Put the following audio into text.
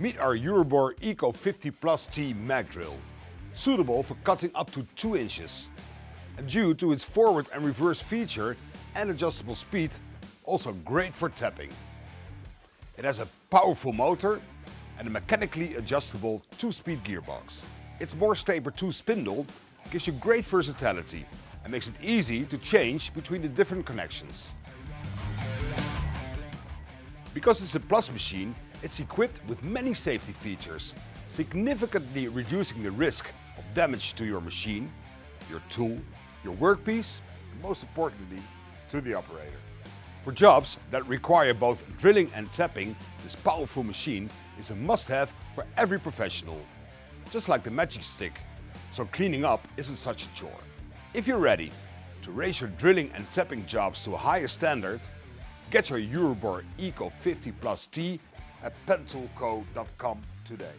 Meet our Euroboor Eco 50 Plus T mag drill, suitable for cutting up to 2 inches. And due to its forward and reverse feature and adjustable speed, also great for tapping. It has a powerful motor and a mechanically adjustable 2-speed gearbox. Its Morse Taper 2 spindle gives you great versatility and makes it easy to change between the different connections. Because it's a plus machine, it's equipped with many safety features, significantly reducing the risk of damage to your machine, your tool, your workpiece, and most importantly, to the operator. For jobs that require both drilling and tapping, this powerful machine is a must-have for every professional. Just like the Magic Stick, so cleaning up isn't such a chore. If you're ready to raise your drilling and tapping jobs to a higher standard, get your Euroboor Eco 50 Plus T at pentoolco.com today.